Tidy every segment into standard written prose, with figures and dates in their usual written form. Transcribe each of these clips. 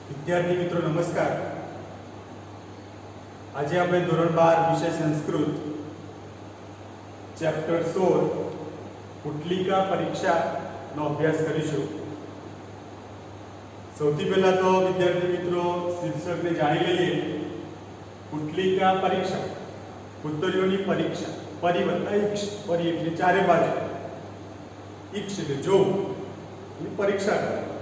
વિદ્યાર્થી મિત્રો નમસ્કાર। આજે આપણે ધોરણ 12 વિષય સંસ્કૃત ચેપ્ટર 16 પુટલિકા પરીક્ષાનો અભ્યાસ કરીશું। સૌથી પહેલા તો વિદ્યાર્થી મિત્રો શીર્ષકને જાણી લઈએ। પુટલિકા પરીક્ષા, પુત્રીઓની પરીક્ષા, પરિવર્તન પરી એટલે ચારે બાજુ, ઈક્ષ એટલે જોવું અને પરીક્ષા કરવી।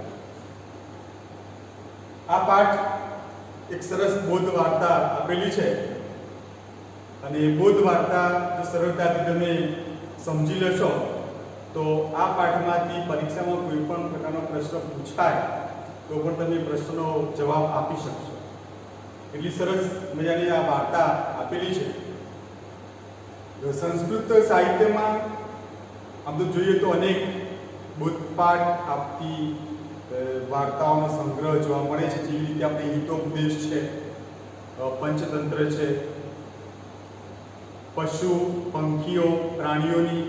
આ પાઠ એક સરસ બોધ વાર્તા આપેલી છે અને બોધ વાર્તા જો સરળતાથી તમે સમજી લેશો તો આ પાઠમાંથી પરીક્ષામાં કોઈ પણ પ્રકારનો પ્રશ્ન પૂછાય તો પણ તમે પ્રશ્નનો જવાબ આપી શકશો। એટલી સરસ મજાની આ વાર્તા આપેલી છે। સંસ્કૃત સાહિત્યમાં આમ તો જોઈએ તો અનેક બોધપાઠ આપતી વાર્તાઓનો સંગ્રહ જોવા મળે છે। જેવી રીતે આપણે હિતોપદેશ છે, પંચતંત્ર છે, પશુ પંખીઓ પ્રાણીઓની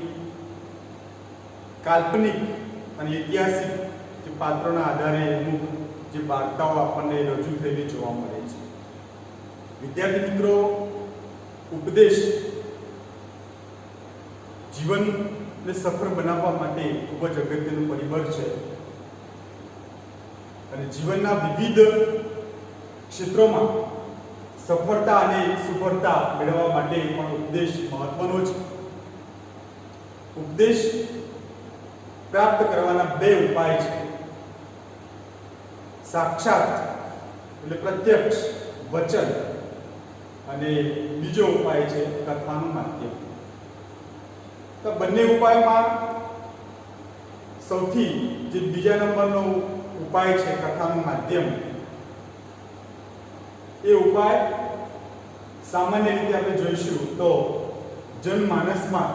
કાલ્પનિક અને ઐતિહાસિક જે પાત્રોના આધારે અમુક જે વાર્તાઓ આપણને રજૂ થયેલી જોવા મળે છે। વિદ્યાર્થી મિત્રો, ઉપદેશ જીવનને સફળ બનાવવા માટે ખૂબ જ અગત્યનું પરિબળ છે અને જીવનના વિવિધ ક્ષેત્રોમાં સફળતા અને સુફળતા મેળવવા માટે પણ ઉપદેશ મહત્વનો છે। ઉપદેશ પ્રાપ્ત કરવાના બે ઉપાય છે, સાક્ષાત એટલે પ્રત્યક્ષ વચન અને બીજો ઉપાય છે કથાનું માધ્યમ। તો બંને ઉપાયમાં સૌથી જે બીજા નંબરનો ઉપાય છે કથાનું માધ્યમ, એ ઉપાય સામાન્ય રીતે આપણે જોઈશું તો જનમાનસમાં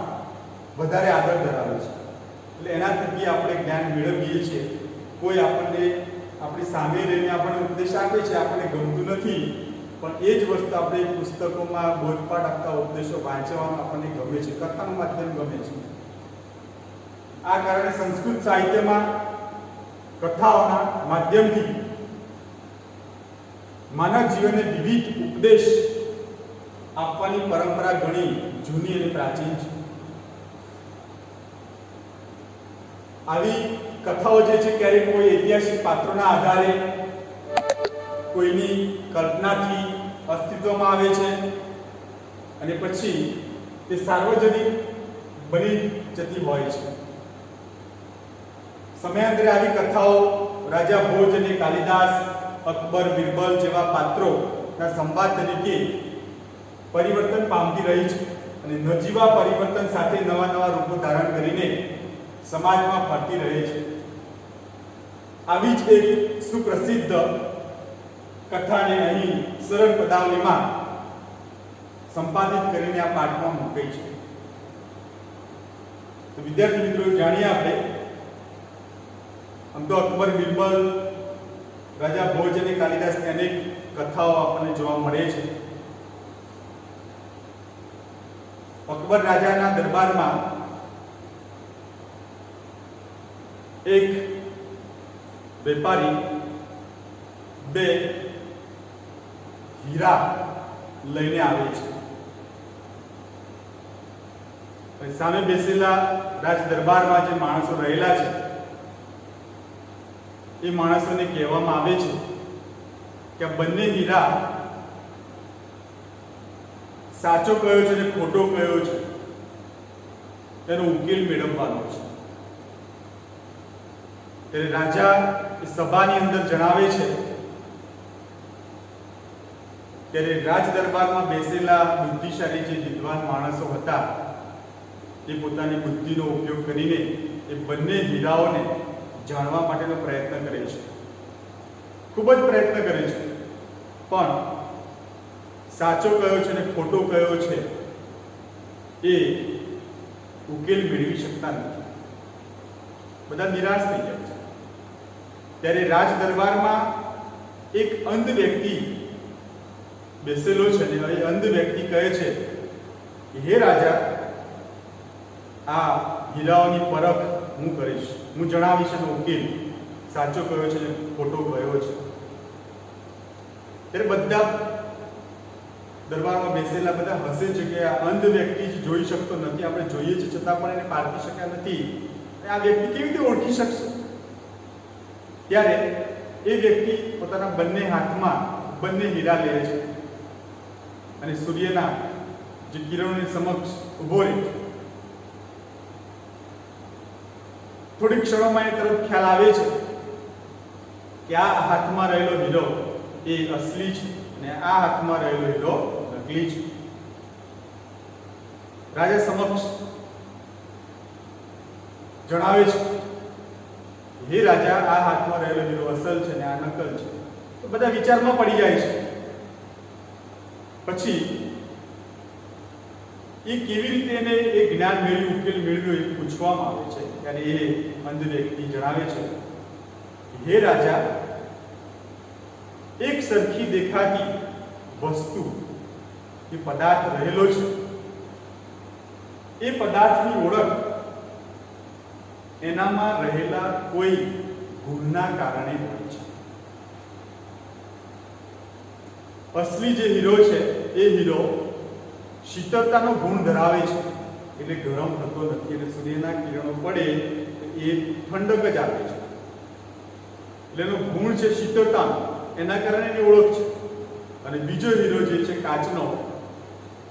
વધારે આગળ ધરાવે છે। એટલે એના થકી આપણે જ્ઞાન મેળવીએ છીએ। કોઈ આપણને આપણી સામે રહીને આપણને ઉપદેશ આપે છે, આપણને ગમતું નથી, પણ એ જ વસ્તુ આપણે પુસ્તકોમાં બોધપાઠ આપતા ઉપદેશો વાંચવામાં આપણને ગમે છે, કથાનું માધ્યમ ગમે છે। આ કારણે સંસ્કૃત સાહિત્યમાં કથાઓના માધ્યમથી માનવ જીવનને વિવિધ ઉપદેશ આપવાની પરંપરા ઘણી જૂની અને પ્રાચીન છે। આવી કથાઓ જે છે ક્યારેક કોઈ ઐતિહાસિક પાત્રોના આધારે, કોઈની કલ્પનાથી અસ્તિત્વમાં આવે છે અને પછી તે સાર્વજનિક બની જતી હોય છે। સમયાંતરે આવી કથાઓ રાજા ભોજ અને કાલિદાસ, અકબર, બિરબલ જેવા પાત્રોના સંવાદ તરીકે પરિવર્તન પામતી રહી છે અને નજીવા પરિવર્તન સાથે નવા નવા રૂપો ધારણ કરીને સમાજમાં ફરતી રહે છે। આવી જ એક સુપ્રસિદ્ધ કથાને અહીં સરળ પદાવલીમાં સંપાદિત કરીને આ પાઠમાં મૂકી છે। તો વિદ્યાર્થી મિત્રો, જાણીએ આપણે। આમ તો અકબર, બિરબલ, રાજા ભોજ અને કાલિદાસની અનેક કથાઓ આપણને જોવા મળે છે। અકબર રાજાના દરબારમાં એક વેપારી બે હીરા લઈને આવે છે। સામે બેસેલા રાજ દરબારમાં જે માણસો રહેલા છે એ માણસોને કહેવામાં આવે છે કે આ બંને હીરા સાચો કયો છે અને ખોટો કયો છે તેનો ઉકેલ મેળવવાનો છે। ત્યારે રાજા એ સભાની અંદર જણાવે છે ત્યારે રાજ દરબારમાં બેસેલા બુદ્ધિશાળી જે વિદ્વાન માણસો હતા એ પોતાની બુદ્ધિનો ઉપયોગ કરીને એ બંને હીરાઓને જાણવા માટેનો પ્રયત્ન કરે છે, ખૂબ જ પ્રયત્ન કરે છે, પણ સાચો કયો છે અને ખોટો કયો છે એ ઉકેલ મેળવી શકતા નથી। બધા નિરાશ થઈ જાય છે। ત્યારે રાજ દરબારમાં એક અંધ વ્યક્તિ બેસેલો છે અને એ અંધ વ્યક્તિ કહે છે કે હે રાજા, આ હીરાઓની પરખ હું કરીશ, હું જણાવીશ એનો ઉકેલ સાચો કયો છે અને ખોટો કયો છે। ત્યારે બધા દરબારમાં બેસેલા બધા હસે છે કે આ અંધ વ્યક્તિ જ જોઈ શકતો નથી, આપણે જોઈએ છે છતાં પણ એને પારખી શક્યા નથી, આ વ્યક્તિ કેવી રીતે ઓળખી શકશે? ત્યારે એ વ્યક્તિ પોતાના બંને હાથમાં બંને હીરા લે છે અને સૂર્યના જે કિરણોની સમક્ષ ઉભો રહે છે. થોડીક ક્ષણોમાં એ તરફ ખ્યાલ આવે છે કે આ હાથમાં રહેલો હીરો એ અસલી છે અને આ હાથમાં રહેલો હીરો નકલી છે. રાજા સમક્ષ જણાવે છે, હે રાજા, આ હાથમાં રહેલો હીરો અસલ છે અને આ નકલ છે. તો બધા વિચારમાં પડી જાય છે. પછી એ કેવી રીતે એને એ જ્ઞાન મેળવ્યું, ઉકેલ મેળવ્યો એ પૂછવામાં આવે છે. ત્યારે એ અંધ વ્યક્તિ જણાવે છે, હે રાજા, એક સરખી દેખાતી વસ્તુ એ પદાર્થ રહેલો છે, એ પદાર્થની ઓળખ એનામાં રહેલા કોઈ ગુણના કારણે હોય છે. અસલી જે હીરો છે એ હીરો શીતળતાનો ગુણ ધરાવે છે, એટલે ગરમ થતો નથી અને સૂર્યના કિરણો પડે એ ઠંડક જ આપે છે. એટલે એનો ગુણ છે શીતળતાનો, એના કારણે એની ઓળખ છે. અને બીજો હીરો જે છે કાચનો,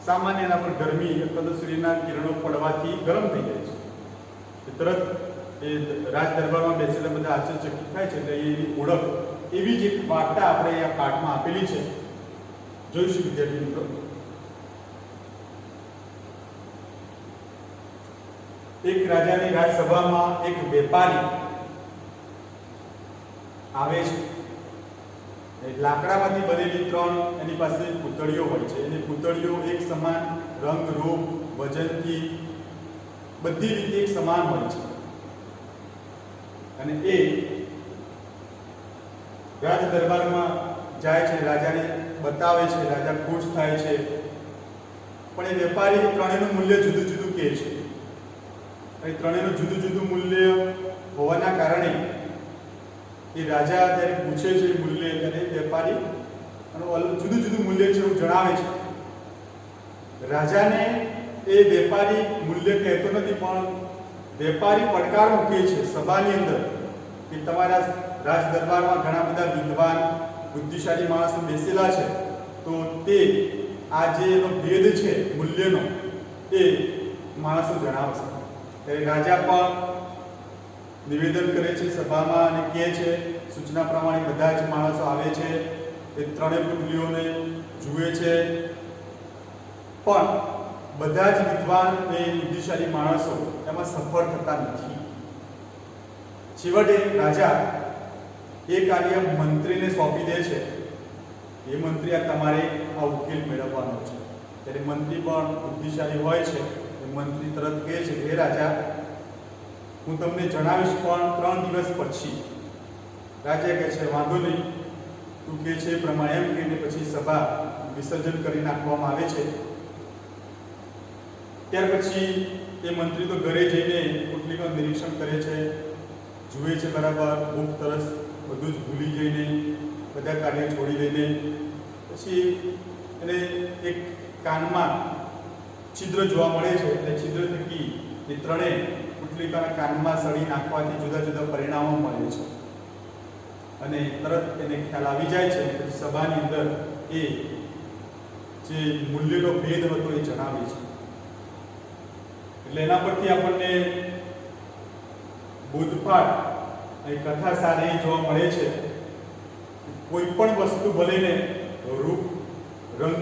સામાન્ય એના પર ગરમી અથવા તો સૂર્યના કિરણો પડવાથી ગરમ થઈ જાય છે. તરત એ રાજ દરબારમાં બેસેલા બધા આશ્ચર્યચકિત થાય છે. એટલે એની ઓળખ એવી જ એક વાર્તા આપણે આ પાઠમાં આપેલી છે, જોઈશું વિદ્યાર્થી મિત્રો. એક રાજાની રાજસભામાં એક વેપારી આવે છે. લાકડામાંથી બનેલી 3 એની પાસે પૂતળીઓ હોય છે. એની પૂતળીઓ એક સમાન રંગ, રૂપ, વજનથી બધી રીતે એક સમાન હોય છે. અને એ રાજ દરબારમાં જાય છે, રાજાને બતાવે છે, રાજા ખુશ થાય છે. પણ એ વેપારી ત્રણેયનું મૂલ્ય જુદું જુદું કહે છે. અને ત્રણેયનું જુદું જુદું મૂલ્ય હોવાના કારણે એ રાજા જ્યારે પૂછે છે મૂલ્ય, ત્યારે વેપારી જુદું જુદું મૂલ્ય છે એવું જણાવે છે. રાજાને એ વેપારી મૂલ્ય કહેતો નથી, પણ વેપારી પડકાર મૂકે છે સભાની અંદર કે તમારા રાજ દરબારમાં ઘણા બધા વિદ્વાન બુદ્ધિશાળી માણસો બેસેલા છે, તો તે આ જે એનો ભેદ છે મૂલ્યનો એ માણસો જણાવશે. ત્યારે રાજા પણ નિવેદન કરે છે સભામાં અને કહે છે, સૂચના પ્રમાણે બધા જ માણસો આવે છે, એ ત્રણેય પુતળીઓને જુએ છે, પણ બધા જ વિદ્વાન અને બુદ્ધિશાળી માણસો એમાં સફળ થતા નથી. છેવટે રાજા એ કાર્ય મંત્રીને સોંપી દે છે. એ મંત્રી આ તમારે આ ઉકેલ મેળવવાનો છે. ત્યારે મંત્રી પણ બુદ્ધિશાળી હોય છે. એ મંત્રી તરત કહે છે, હે રાજા, હું તમને જણાવીશ પણ 3 દિવસ પછી. રાજા કહે છે, વાંધો નહીં, તું કહે છે એ પ્રમાણે. એમ કહીને પછી સભા વિસર્જન કરી નાખવામાં આવે છે. ત્યાર પછી એ મંત્રી તો ઘરે જઈને પુતળીનું નિરીક્ષણ કરે છે, જુએ છે બરાબર, ભૂખ તરસ બધું જ ભૂલી જઈને, બધા કાર્ય છોડી દઈને પછી એને એક કાનમાં છિદ્ર જોવા મળે છે. એટલે છિદ્ર થકી એ ત્રણેય પુતળીના કાનમાં સળી નાખવાથી જુદા જુદા પરિણામો મળે છે અને તરત એને ખ્યાલ આવી જાય છે. પછી સભાની અંદર એ જે મૂલ્યનો ભેદ હતો એ જણાવે છે. એટલે એના પરથી આપણને બોધપાઠ અને કથા સારી જોવા મળે છે. કોઈ પણ વસ્તુ ભલે ને રૂપ, રંગ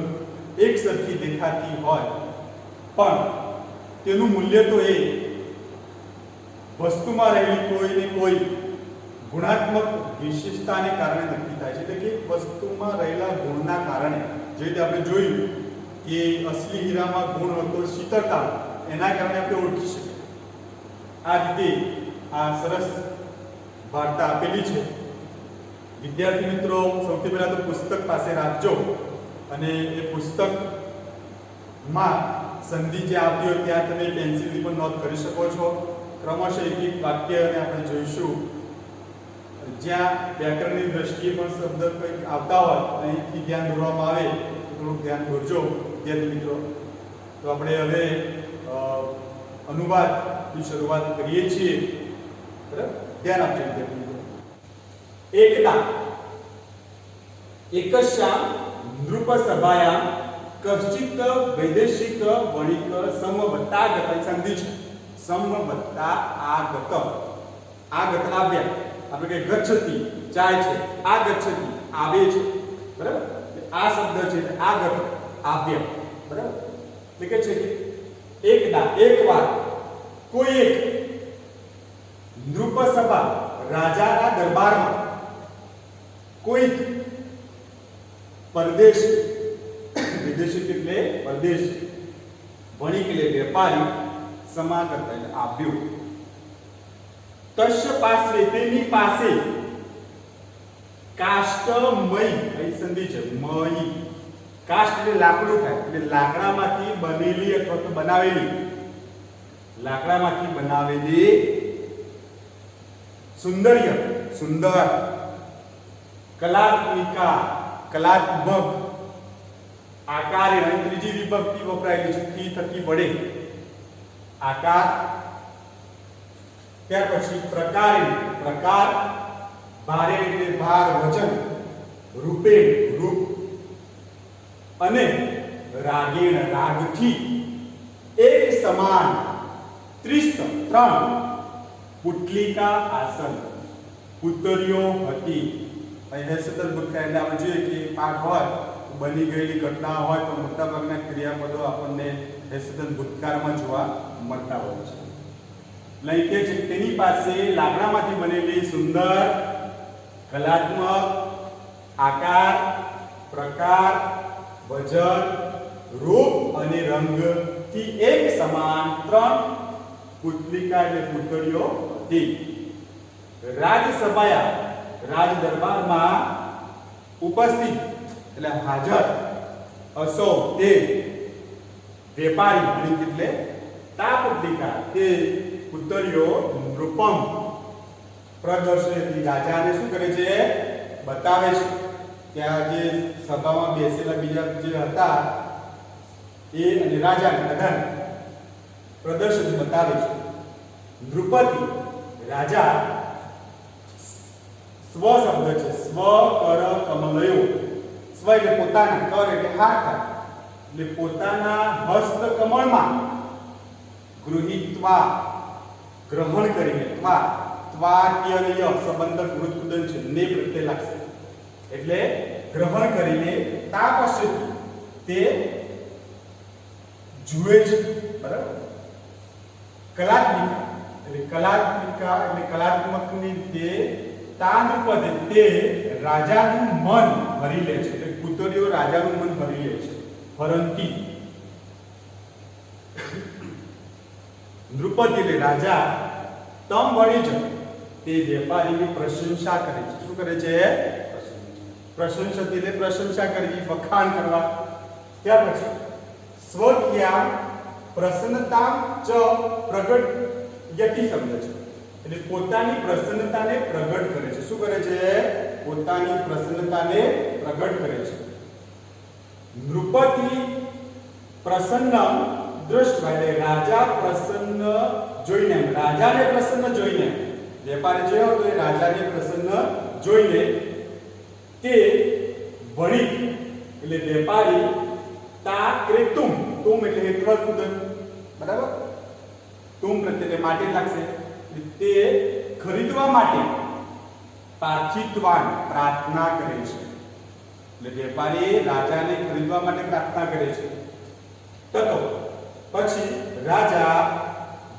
એક સરખી દેખાતી હોય, પણ તેનું મૂલ્ય તો એ વસ્તુમાં રહેલી કોઈ ને કોઈ ગુણાત્મક વિશેષતાને કારણે નક્કી થાય છે. એટલે કે વસ્તુમાં રહેલા ગુણના કારણે, જે રીતે આપણે જોયું કે અસલી હીરામાં ગુણ હતો શીતળતા, એના કારણે આપણે ઓળખી શકીએ. આ રીતે આ સરસ વાર્તા આપેલી છે. વિદ્યાર્થી મિત્રો, સૌથી પહેલા તો પુસ્તક પાસે રાખજો અને એ પુસ્તકમાં સંધિ જે આપી હોય ત્યાં તમે પેન્સિલથી પણ નોંધ કરી શકો છો. ક્રમશઃ એક એક વાક્યને આપણે જોઈશું. જ્યાં વ્યાકરણની દ્રષ્ટિએ પણ શબ્દ કંઈક આવતા હોય અહીંથી ધ્યાન દોરવામાં આવે તો થોડુંક ધ્યાન દોરજો વિદ્યાર્થી મિત્રો. તો આપણે હવે અનુવાદની શરૂઆત કરીએ છીએ. બરાબર, ધ્યાન આપજો વિદ્યાર્થી મિત્રો. એકદા એકસ્યામ નૃપ સભાયામ કશ્ચિત વૈદેશિક વણિક સમવત્તાગત સંધિ છે. સમવત્તાગત આગત આવ્યા, આપણે કે ગચ્છતિ જાય છે, આ ગચ્છતિ આવે છે. બરાબર, આ શબ્દ છે આગત આવ્યા. બરાબર, એટલે કે છે કે એકદા એકવાર કોઈ એક નૃપ સભા રાજાના દરબારમાં કોઈક પરદેશ વિદેશી એટલે પરદેશ વણિક એટલે વેપારી સમાગત એટલે આવ્યો. તસ્ય પાસે તેની પાસે કાષ્ટમય અહીં સંધિ છે મય. કાષ્ટ એટલે લાકડું થાય એટલે લાકડામાંથી બનેલી અથવા તો બનાવેલી લાકડામાંથી બનાવેલી સુંદર્ય સુંદર કલાત્મિકા કલાત્મક આકારે અને ત્રીજી વિભક્તિ વપરાયેલી છે થી થકી વડે આકાર. ત્યાર પછી પ્રકારે પ્રકાર ભારે એટલે ભાર વજન રૂપે રૂપ અને રાગેણ રાગથી એક સમાન ત્રિસ્ત ત્રણ પુટલિકા આસન પુતરીઓ હતી. અહીં હેસતર ભૂતકાળ એટલે આપણે જોઈએ કે પાઠ હોય બની ગયેલી ઘટના હોય તો મોટાભાગના ક્રિયાપદો આપણને હેસતન ભૂતકાળમાં જોવા મળતા હોય છે. લઈ કે છે તેની પાસે લાકડામાંથી બનેલી સુંદર કલાત્મક આકાર પ્રકાર વજન રૂપ અને રંગથી એક સમાન ત્રણ પુતલિકા એટલે પુતળીઓ હતી. રાજસભાયા રાજ દરબારમાં ઉપસ્થિત એટલે હાજર અસો તે વેપારી વણિક એટલે તા પુતલિકા તે પુતળીઓ નૃપમ પ્રદર્શનથી રાજાને શું કરે છે બતાવે છે. ત્યાં જે સભામાં બેસેલા બીજા જે હતા એ અને રાજાને બધાને પ્રદર્શન બતાવે છે. નૃપતિ રાજા સ્વ શબ્દ છે સ્વ કર કમલયો. સ્વ એટલે પોતાના, કર એટલે હાથ એટલે પોતાના હસ્ત કમળમાં ગૃહીત્વા ગ્રહણ કરીને ત્વા ત્વાર્યય સંબંધક વૃત્તુદન છે ને પ્રત્યે લાગશે એટલે ગ્રહણ કરીને તા પછી તે જુએ છે. બરાબર, કલાત્મિકા એટલે કલાત્મકની તે તાનુપદે તે રાજાનું મન ભરી લે છે એટલે પુતળીઓ રાજાનું મન ભરી લે છે. પરંતી નૃપતિ એટલે રાજા તમ વણિજ તે વેપારીની પ્રશંસા કરે છે. શું કરે છે? પ્રશંસતી એટલે પ્રશંસા કરવી, વખાણ કરવા. ત્યાર પછી સ્વકીયા પ્રસન્નતા ચ પ્રગટ યતિ શબ્દ છે એટલે પોતાની પ્રસન્નતાને પ્રગટ કરે છે. શું કરે છે? પોતાની પ્રસન્નતાને પ્રગટ કરે છે. નૃપતિ પ્રસન્ન દૃષ્ટવા એટલે રાજા પ્રસન્ન જોઈને, રાજાને પ્રસન્ન જોઈને, વેપારી જોયો તો એ રાજાને પ્રસન્ન જોઈને તે વણિક એટલે વેપારી તા ક્રેતુમ તુમ એટલે હેત્વકુદન. બરાબર, તુમ પ્રત્યે માટે લાગશે તે ખરીદવા માટે પાર્થિત્વાન પ્રાર્થના કરે છે. એટલે વેપારી રાજાને ખરીદવા માટે પ્રાર્થના કરે છે. તતો પછી રાજા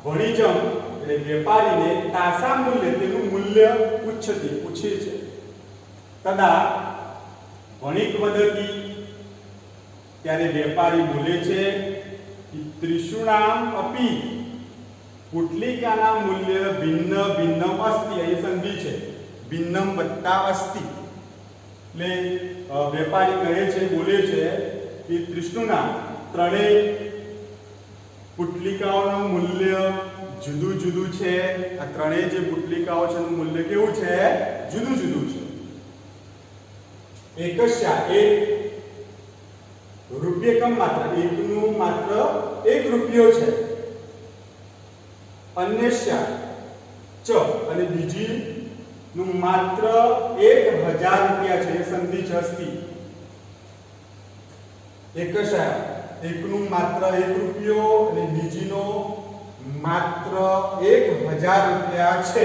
વણિજમ એટલે વેપારીને તાસા મૂલ્ય તેનું મૂલ્ય પૂછે છે. તદા વણિક વદતી ત્યારે વેપારી બોલે છે ત્રિશુણામ અપી પુટલિકાના મૂલ્ય ભિન્ન ભિન્નમ અસ્તિ. અહીં સંધિ છે ભિન્નમ વત્તા અસ્તિ એટલે વેપારી કહે છે બોલે છે કે ત્રિશુણા ત્રણેય પુટલિકાઓનું મૂલ્ય જુદું જુદું છે. આ ત્રણેય જે પુટલિકાઓ છે એનું મૂલ્ય કેવું છે? જુદું જુદું છે. એકસ્યા એક રૂપિયકમ માત્ર એકનું માત્ર 1 રૂપિયો છે. અન્યસ્યા ચ અને બીજી નું માત્ર 1000 રૂપિયા છે. એ સંધિ છે અસ્તિ. એકસ્યા એકનું માત્ર 1 રૂપિયો અને બીજીનો માત્ર 1000 રૂપિયા છે.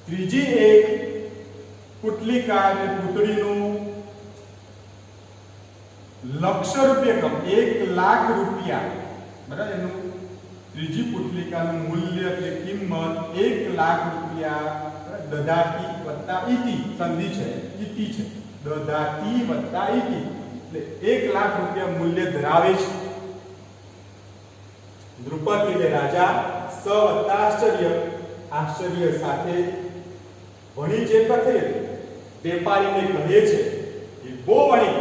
ત્રીજી એક પુટલિકા અને પુતળીનું લક્ષ રૂપિયકમ 1 લાખ રૂપિયા, બરાબર. એનું ત્રીજી પુટલિકાનું મૂલ્ય એટલે કિંમત 1 લાખ રૂપિયા. દદાતી વત્તા ઇતિ સંધિ છે, ઇતિ છે. દદાતી વત્તા ઇતિ એટલે 1 લાખ રૂપિયા મૂલ્ય ધરાવે છે. દ્રુપદ એટલે રાજા, સ વત્તા આશ્ચર્ય આશ્ચર્ય સાથે વણી જે કથે વેપારીને કહે છે કે બો વણી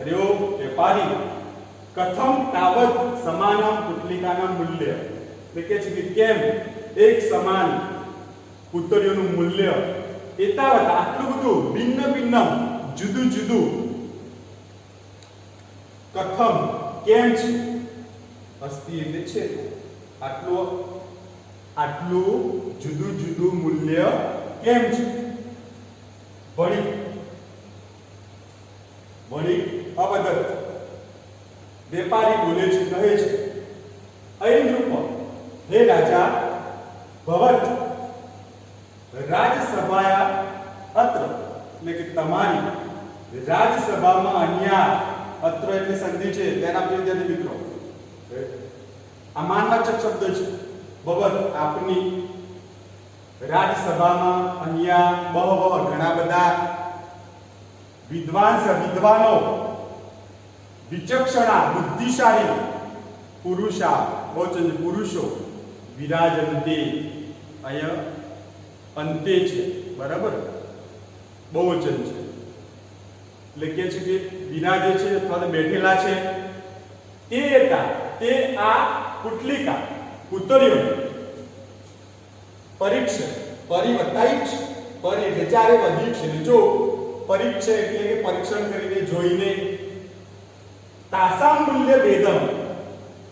અર્યો વેપારી કથમ તાવત સમાનમ પુટલિકાના મૂલ્ય એટલે કે છે કે કેમ એક સમાન પુતળીઓનું મૂલ્ય એતાવત આટલું બધું ભિન્ન ભિન્ન જુદું જુદું કથમ કેમ છે? અસ્તિ એટલે છે. આટલું જુદું જુદું મૂલ્ય કેમ છે? વણી અવદત વેપારી બોલે છે, કહે છે અયમ રૂપ હે રાજા ભવત રાજસભાયા અત્ર એટલે કે તમારી રાજસભામાં અહીંયા અત્ર એટલે સંધિ છે. તેના વિદ્યાર્થી મિત્રો આ માનવાચક શબ્દ છે. ભવત આપની રાજસભામાં અહીંયા બહવ ઘણા બધા વિદ્વાનો વિચક્ષણા બુદ્ધિશાળી પુરુષો વિરાજન્તે અહીંયા અંતે છે, બરાબર. બહુવચન છે એટલે કે છે કે વિરાજે છે અથવા તો બેઠેલા છે. તે આ પુટલિકા પુતળીઓ પરીક્ષા પરિવતાઈક્ષ પરી એટલે ચારે વધી છે. જો પરીક્ષા એટલે કે પરીક્ષણ કરીને જોઈને તાસા મૂલ્ય ભેદમ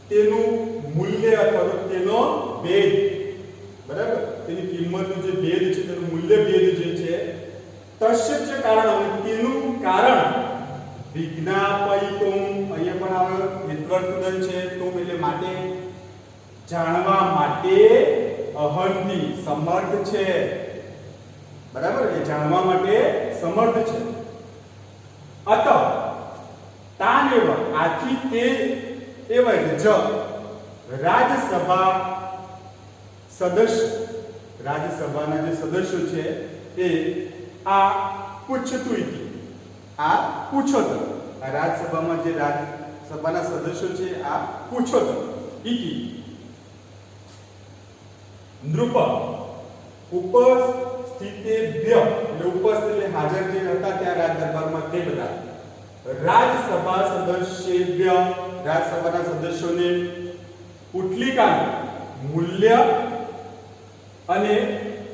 તેનું મૂલ્ય અથવા તેનો ભેદ, બરાબર. તેની કિંમતનો જે ભેદ છે તેનું મૂલ્ય ભેદ જે છે તસ્ય કારણ તેનું કારણ વિજ્ઞાપયિતુમ અહીંયા પણ આવે વિદ્વર્તુદન છે. તુમ એટલે માટે જાણવા માટે અહંતિ સમર્થ છે, બરાબર. એ જાણવા માટે સમર્થ છે. અત તાનેવ આથી તે એવય જ રાજસભા સદસ્ય રાજસભાના જે સદસ્યો છે એ આ પૂછતું ઇતિ આ પૂછોત આ રાજસભામાં જે રાજસભાના સદસ્યો છે આ પૂછોત ઇતિ નૃપ ઉપસ્થિતેભ્ય એટલે ઉપસ્થિત એટલે હાજર જે હતા ત્યાં રાજ દરબારમાં તે બધા રાજસભા સદસ્યેભ્ય રાજસભાના સદસ્યોને પુટલિકાનું મૂલ્ય અને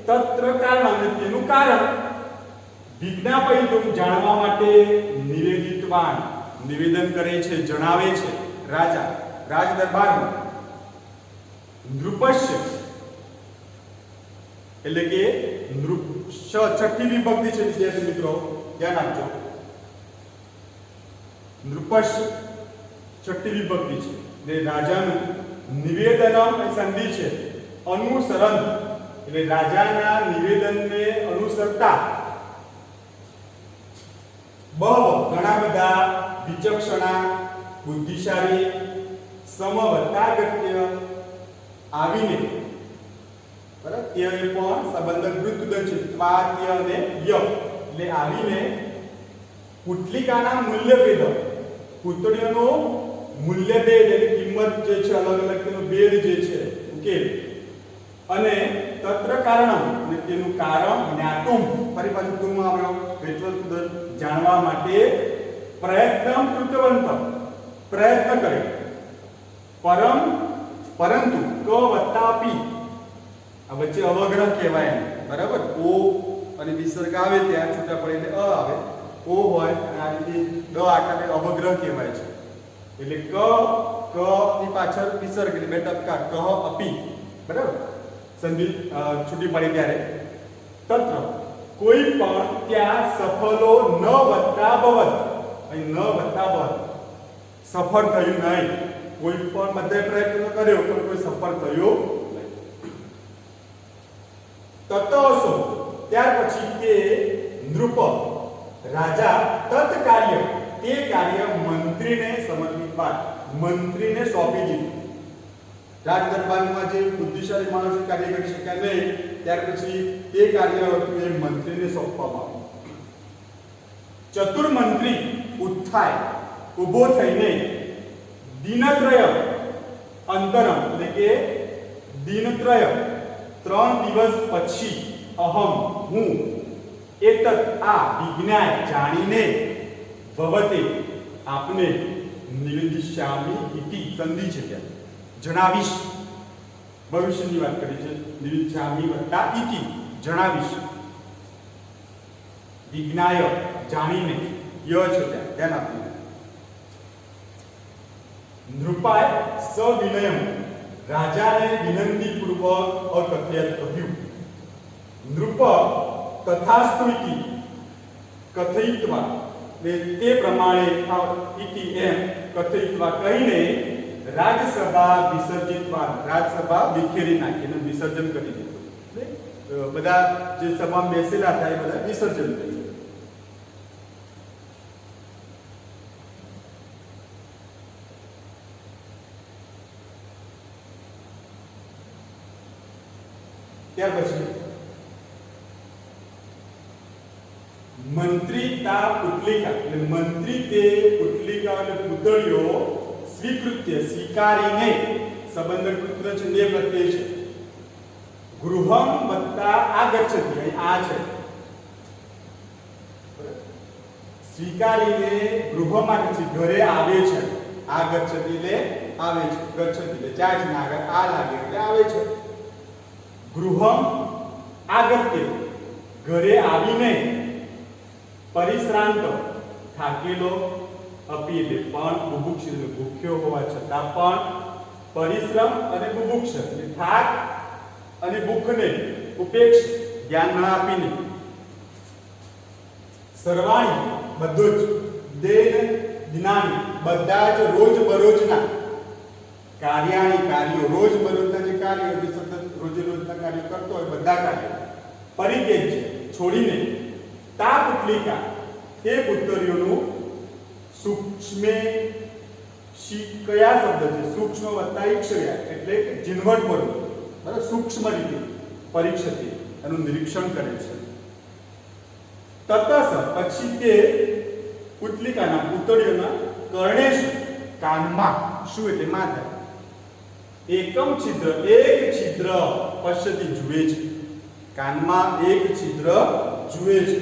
તત્ર કારણ અને તેનું કારણ વિજ્ઞાપયિતુમ જાણવા માટે નિવેદન કરે છે, જણાવે છે રાજા રાજ દરબારમાં. નૃપસ્ય એટલે કે છઠ્ઠી વિભક્તિ છે વિદ્યાર્થી મિત્રો ધ્યાન આપજો. નૃપસ્ય છઠ્ઠી વિભક્તિ છે. એટલે રાજાનું નિવેદનમ એ સંધિ છે. અનુસરણ એટલે રાજાના નિવેદનને અનુસરતા બહવ ઘણા બધા વિચક્ષણા બુદ્ધિશાળી સમવતાગત્ય આવીને, બરાબર. ત્ય એ પણ સંબંધક વૃત્તુદન છે. ત્વાત્ય અને ય એટલે આવીને પુટલિકાના મૂલ્યભેદ પુતળીઓનો મૂલ્યભેદ એટલે કિંમત જે છે અલગ અલગ તેનો ભેદ જે છે ઉકેલ અને તત્ર કારણ અને તેનું કારણ જ્ઞાતુમ ફરી પાછું તુમ આવ્યો વેત્વતુદન જાણવા માટે પ્રયત્ન કરે પરમ પરંતુ ક વત્તા પી આ વચ્ચે અવગ્રહ કહેવાય એને, બરાબર. ઓ અને વિસર્ગ આવે ત્યાં છૂટા પડે એટલે અ આવે. ઓ હોય અને આ રીતે ડ આકારે અવગ્રહ કહેવાય છે. એટલે ક ની પાછળ વિસર્ગ એટલે બે ટપકા કહ અપી, બરાબર. સંધિ છૂટી પડી ત્યારે તત્ર કોઈ પણ ત્યાં સફલો ન વત્તા બવત, અહીં ન વત્તા બવત સફળ થયું નહીં. કોઈ પણ બધે પ્રયત્નો કર્યો પણ કોઈ સફળ થયો નહીં. તતોસો ત્યાર પછી કે નૃપ રાજા તત કાર્ય તે કાર્ય મંત્રીને સમર્પિત, મંત્રીને સોંપી દીધું. રાજ દરબારમાં જે બુદ્ધિશાળી માણસો કાર્ય કરી શક્યા નહીં ત્યાર પછી તે કાર્ય હતું એ મંત્રીને સોંપવામાં આવ્યું. ચતુર મંત્રી ઉત્થાય ઊભો થઈને દિનત્રય અંતરમ એટલે કે દિનત્રય 3 દિવસ પછી અહમ હું એતત આ વિજ્ઞાય જાણીને ભવતે આપને નિવેદિષ્યામિ ઇતિ સંધિ છે ત્યાં જણાવીશ. ભવિષ્યની વાત કરી છે. નિવેદિષ્યામિ વત્તા ઇતિ જણાવીશ. વિજ્ઞાય જાણીને ય છે ત્યાં ધ્યાન આપવું. નૃપાય સવિનયમ રાજાને વિનંતી પૂર્વક અકથયત કહ્યું. નૃપ તથાસ્તુ ઇતિ કથયિત્વા તે પ્રમાણે ઇતિ એમ કથયિત્વા કહીને રાજસભા વિસર્જિતવા રાજસભા વિખેરી નાખીને વિસર્જન કરી દીધું. બધા જે સભામાં બેસેલા હતા એ બધા વિસર્જન કરી. ત્યાર પછી મંત્રી તા પુતલિકા એટલે મંત્રી તે પુતલિકા એટલે પુતળીઓ સ્વીકૃત્ય સ્વીકારીને સંબંધ પુત્ર છે ને પ્રત્યય છે. ગૃહમ વત્તા આગચ્છતિ અહીં આ છે સ્વીકારીને ગૃહમ આગચ્છતિ ઘરે આવે છે. આગચ્છતિ એટલે આવે છે. ગચ્છતિ એટલે જાય છે. આગળ આ લાગે એટલે આવે છે. ગૃહમ આગત્ય ઘરે આવીને પરિશ્રાંત થાકેલો અપી એટલે પણ બુભુક્ષ ભૂખ્યો હોવા છતાં પણ પરિશ્રમ અને બુભુક્ષ એટલે થાક અને ભૂખને ઉપેક્ષ ધ્યાન ન આપીને સર્વાણી બધું જ દેન જ્ઞાની બધા જ રોજબરોજના કાર્યાણી કાર્યો રોજબરોજના જે કાર્યો જે સતત રોજના કાર્યો કરતો હોય બધા કાર્યો પરિત્યજ છોડીને તા પુતલિકા તે પુત્રીઓનું સૂક્ષ્મે કયા શબ્દ છે સૂક્ષ્મ વત્તા ઈક્ષયા એટલે જીનવટ વડું બરાબર સૂક્ષ્મ રીતે પરીક્ષતી એનું નિરીક્ષણ કરે છે. તતસ પછી તે પુતલિકાના પુતળીઓના કર્ણેશ કાનમાં શું એટલે માથા એકમ છિદ્ર એક છિદ્ર પશ્યતી જુએ છે. કાનમાં એક છિદ્ર જુએ છે.